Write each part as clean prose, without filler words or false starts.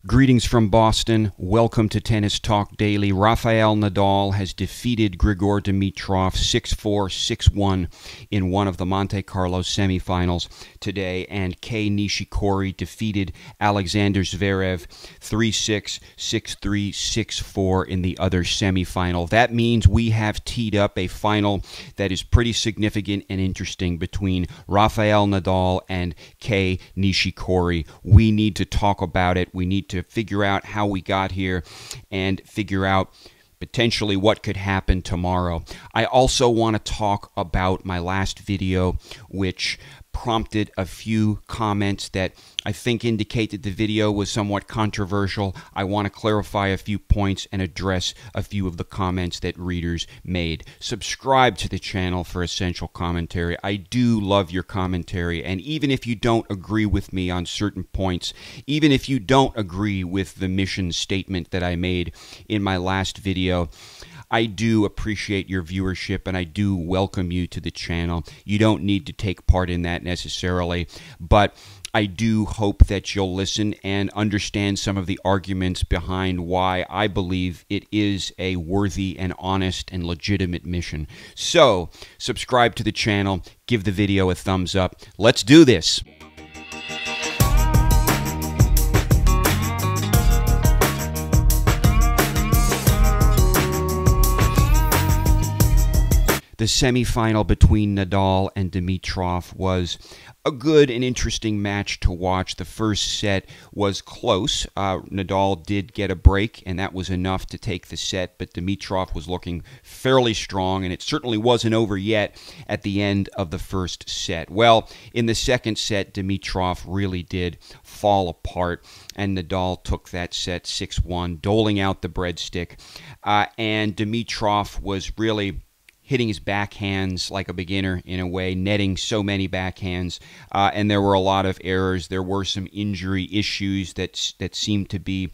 Greetings from Boston. Welcome to Tennis Talk Daily. Rafael Nadal has defeated Grigor Dimitrov 6-4, 6-1 in one of the Monte Carlo semifinals today, and Kei Nishikori defeated Alexander Zverev 3-6, 6-3, 6-4 in the other semifinal. That means we have teed up a final that is pretty significant and interesting between Rafael Nadal and Kei Nishikori. We need to talk about it. We need to figure out how we got here and figure out potentially what could happen tomorrow. I also want to talk about my last video, which prompted a few comments that I think indicate that the video was somewhat controversial. I want to clarify a few points and address a few of the comments that readers made. Subscribe to the channel for essential commentary. I do love your commentary, and even if you don't agree with me on certain points, even if you don't agree with the mission statement that I made in my last video, I do appreciate your viewership, and I do welcome you to the channel. You don't need to take part in that necessarily, but I do hope that you'll listen and understand some of the arguments behind why I believe it is a worthy and honest and legitimate mission. So, subscribe to the channel, give the video a thumbs up. Let's do this. The semifinal between Nadal and Dimitrov was a good and interesting match to watch. The first set was close. Nadal did get a break, and that was enough to take the set, but Dimitrov was looking fairly strong, and it certainly wasn't over yet at the end of the first set. Well, in the second set, Dimitrov really did fall apart, and Nadal took that set 6-1, doling out the breadstick, and Dimitrov was really hitting his backhands like a beginner in a way, netting so many backhands, and there were a lot of errors. There were some injury issues that seemed to be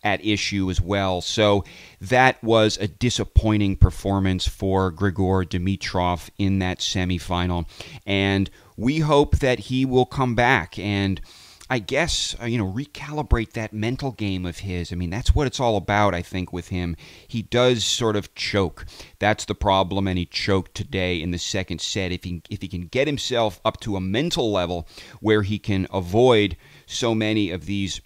at issue as well. So that was a disappointing performance for Grigor Dimitrov in that semifinal, and we hope that he will come back and I guess, recalibrate that mental game of his. I mean, that's what it's all about, I think, with him. He does sort of choke. That's the problem, and he choked today in the second set. If he can get himself up to a mental level where he can avoid so many of these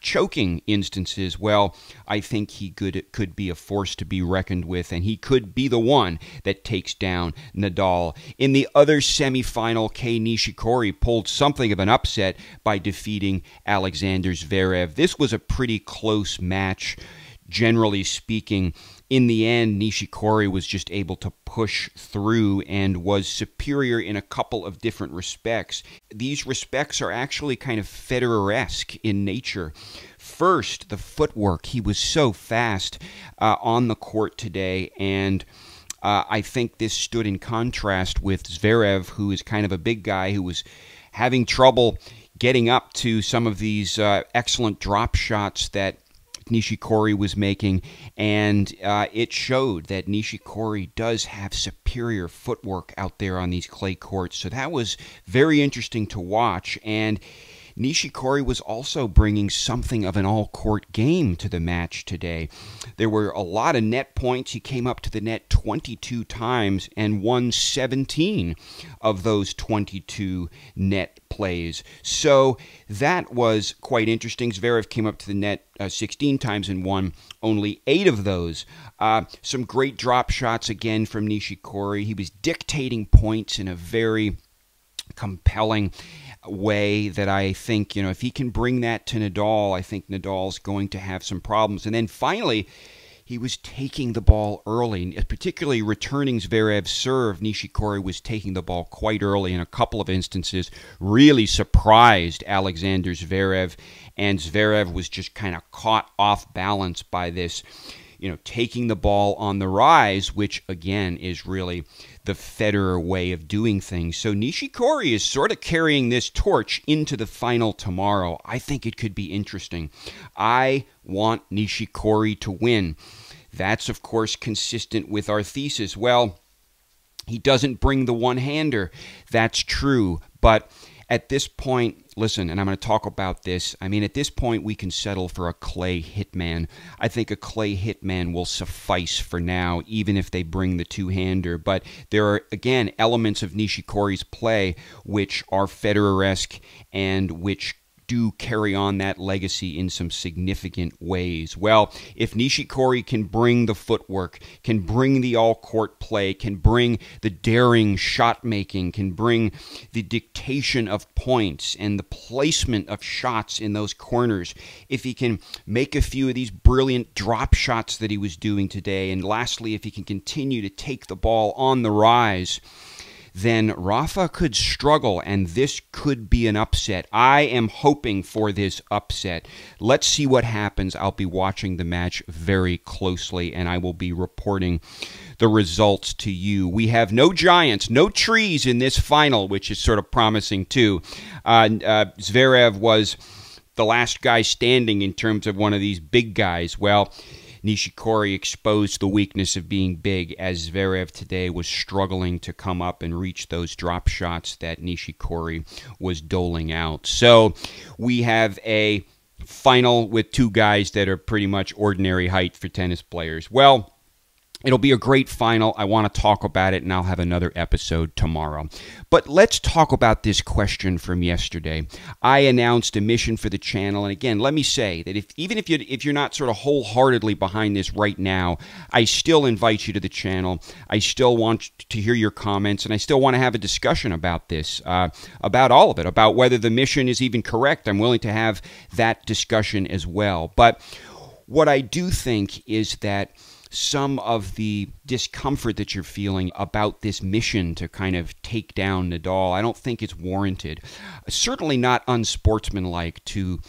choking instances, well, I think he could be a force to be reckoned with, and he could be the one that takes down Nadal. In the other semifinal, Kei Nishikori pulled something of an upset by defeating Alexander Zverev. This was a pretty close match, generally speaking. In the end, Nishikori was just able to push through and was superior in a couple of different respects. These respects are actually kind of Federer-esque in nature. First, the footwork. He was so fast on the court today, and I think this stood in contrast with Zverev, who is kind of a big guy who was having trouble getting up to some of these excellent drop shots that Nishikori was making, and it showed that Nishikori does have superior footwork out there on these clay courts. So that was very interesting to watch, and Nishikori was also bringing something of an all-court game to the match today. There were a lot of net points. He came up to the net 22 times and won 17 of those 22 net plays. So that was quite interesting. Zverev came up to the net 16 times and won only 8 of those. Some great drop shots again from Nishikori. He was dictating points in a very compelling way that I think, if he can bring that to Nadal, I think Nadal's going to have some problems. And then finally, he was taking the ball early, particularly returning Zverev's serve. Nishikori was taking the ball quite early in a couple of instances, really surprised Alexander Zverev, and Zverev was just kind of caught off balance by this, taking the ball on the rise, which again is really the Federer way of doing things. So Nishikori is sort of carrying this torch into the final tomorrow. I think it could be interesting. I want Nishikori to win. That's, of course, consistent with our thesis. Well, he doesn't bring the one-hander. That's true. But At this point, listen, and I'm going to talk about this. I mean, at this point, we can settle for a clay hitman. I think a clay hitman will suffice for now, even if they bring the two-hander. But there are, again, elements of Nishikori's play which are Federer-esque and which do carry on that legacy in some significant ways. Well, if Nishikori can bring the footwork, can bring the all-court play, can bring the daring shot-making, can bring the dictation of points and the placement of shots in those corners, if he can make a few of these brilliant drop shots that he was doing today, and lastly, if he can continue to take the ball on the rise, then Rafa could struggle, and this could be an upset. I am hoping for this upset. Let's see what happens. I'll be watching the match very closely, and I will be reporting the results to you. We have no giants, no trees in this final, which is sort of promising too. Zverev was the last guy standing in terms of one of these big guys. Well, Nishikori exposed the weakness of being big, as Zverev today was struggling to come up and reach those drop shots that Nishikori was doling out. So we have a final with two guys that are pretty much ordinary height for tennis players. Well, it'll be a great final. I want to talk about it, and I'll have another episode tomorrow. But let's talk about this question from yesterday. I announced a mission for the channel, and again, let me say that even if you're not sort of wholeheartedly behind this right now, I still invite you to the channel. I still want to hear your comments, and I still want to have a discussion about this, about all of it, about whether the mission is even correct. I'm willing to have that discussion as well. But what I do think is that some of the discomfort that you're feeling about this mission to kind of take down Nadal, I don't think it's warranted. Certainly not unsportsmanlike to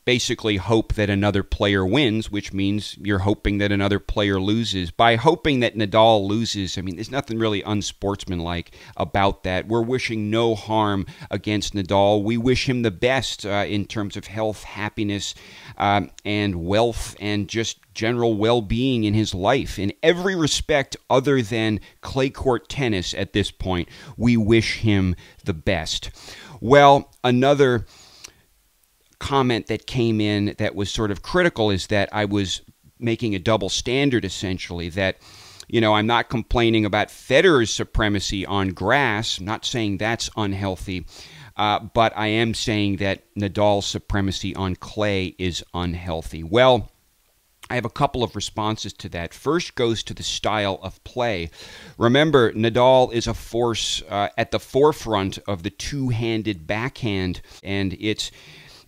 basically hope that another player wins, which means you're hoping that another player loses. By hoping that Nadal loses, I mean, there's nothing really unsportsmanlike about that. We're wishing no harm against Nadal. We wish him the best in terms of health, happiness, and wealth, and just general well-being in his life. In every respect other than clay court tennis at this point, we wish him the best. Well, another comment that came in that was sort of critical is that I was making a double standard, essentially, that, you know, I'm not complaining about Federer's supremacy on grass. I'm not saying that's unhealthy, but I am saying that Nadal's supremacy on clay is unhealthy. Well, I have a couple of responses to that. First goes to the style of play. Remember, Nadal is a force at the forefront of the two-handed backhand, and it's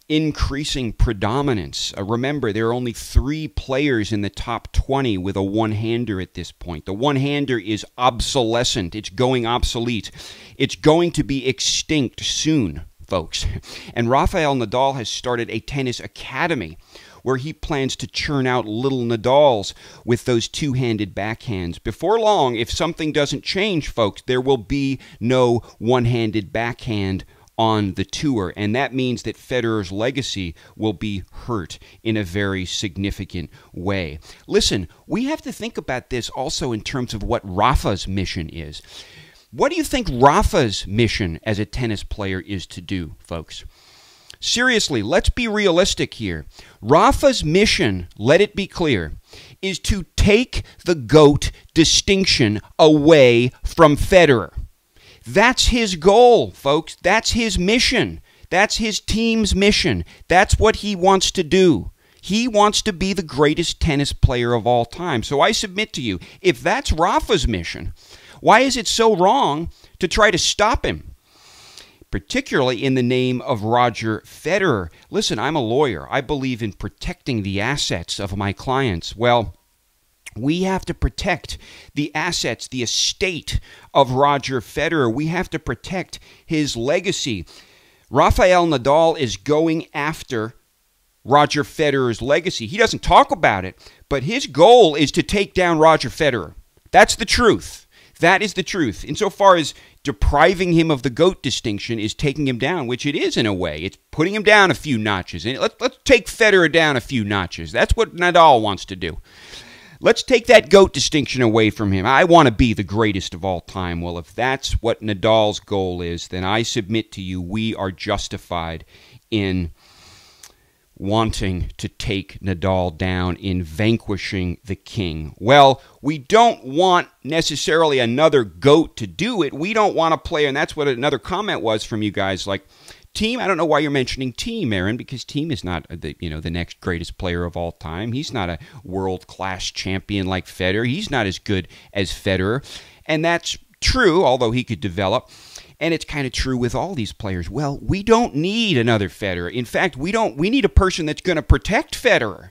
increasing predominance. Remember, there are only 3 players in the top 20 with a one-hander at this point. The one-hander is obsolescent. It's going obsolete. It's going to be extinct soon, folks. And Rafael Nadal has started a tennis academy where he plans to churn out little Nadals with those two-handed backhands. Before long, if something doesn't change, folks, there will be no one-handed backhand on the tour, and that means that Federer's legacy will be hurt in a very significant way. Listen, we have to think about this also in terms of what Rafa's mission is. What do you think Rafa's mission as a tennis player is to do, folks? Seriously, let's be realistic here. Rafa's mission, let it be clear, is to take the GOAT distinction away from Federer. That's his goal, folks. That's his mission. That's his team's mission. That's what he wants to do. He wants to be the greatest tennis player of all time. So I submit to you, if that's Rafa's mission, why is it so wrong to try to stop him? Particularly in the name of Roger Federer. Listen, I'm a lawyer. I believe in protecting the assets of my clients. Well, we have to protect the assets, the estate of Roger Federer. We have to protect his legacy. Rafael Nadal is going after Roger Federer's legacy. He doesn't talk about it, but his goal is to take down Roger Federer. That's the truth. That is the truth. Insofar as depriving him of the GOAT distinction is taking him down, which it is in a way. It's putting him down a few notches. And let's take Federer down a few notches. That's what Nadal wants to do. let's take that GOAT distinction away from him. I want to be the greatest of all time. Well, if that's what Nadal's goal is, then I submit to you we are justified in wanting to take Nadal down, in vanquishing the king. Well, we don't want necessarily another GOAT to do it. We don't want a player, and that's what another comment was from you guys, like, Thiem, I don't know why you're mentioning Thiem, Aaron, because Thiem is not the next greatest player of all time. He's not a world-class champion like Federer. He's not as good as Federer. And that's true, although he could develop. And it's kind of true with all these players. Well, we don't need another Federer. In fact, we need a person that's going to protect Federer.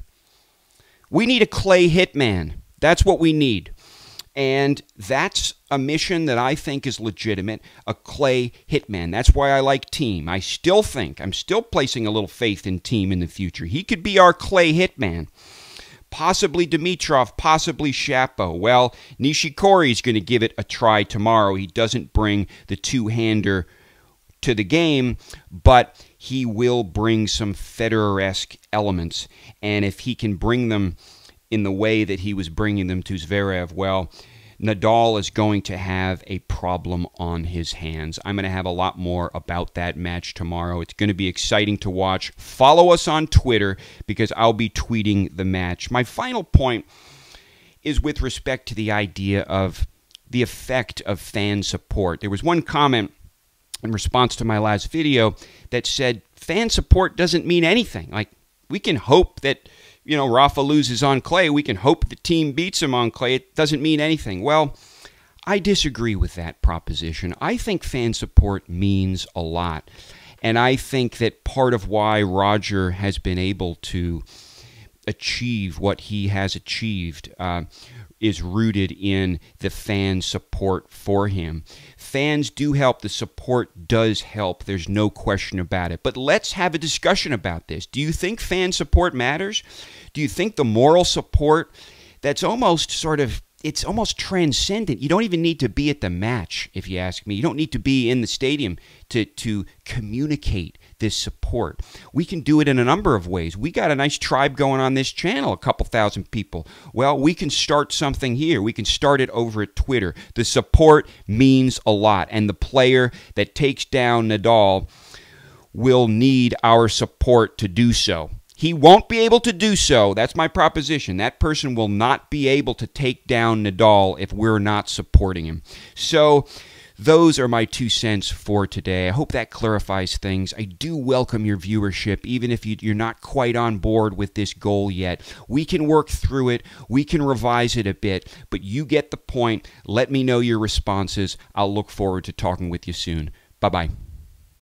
We need a clay hitman. That's what we need. And that's a mission that I think is legitimate, a clay hitman. That's why I like Thiem. I'm still placing a little faith in Thiem in the future. He could be our clay hitman. Possibly Dimitrov, possibly Shapo. Well, Nishikori is going to give it a try tomorrow. He doesn't bring the two-hander to the game, but he will bring some Federer-esque elements. And if he can bring them in the way that he was bringing them to Zverev, well, Nadal is going to have a problem on his hands. I'm going to have a lot more about that match tomorrow. It's going to be exciting to watch. Follow us on Twitter because I'll be tweeting the match. My final point is with respect to the idea of the effect of fan support. There was one comment in response to my last video that said fan support doesn't mean anything. Like, we can hope that Rafa loses on clay. We can hope the team beats him on clay. It doesn't mean anything. Well, I disagree with that proposition. I think fan support means a lot. And I think that part of why Roger has been able to achieve what he has achieved is rooted in the fan support for him. Fans do help. The support does help. There's no question about it. But let's have a discussion about this. Do you think fan support matters? Do you think the moral support that's almost it's almost transcendent? You don't even need to be at the match, if you ask me. You don't need to be in the stadium to communicate this support. We can do it in a number of ways. We got a nice tribe going on this channel, a couple thousand people. Well, we can start something here. We can start it over at Twitter. The support means a lot, and the player that takes down Nadal will need our support to do so. He won't be able to do so. That's my proposition. That person will not be able to take down Nadal if we're not supporting him. So those are my 2 cents for today. I hope that clarifies things. I do welcome your viewership, even if you're not quite on board with this goal yet. We can work through it. We can revise it a bit, but you get the point. Let me know your responses. I'll look forward to talking with you soon. Bye-bye.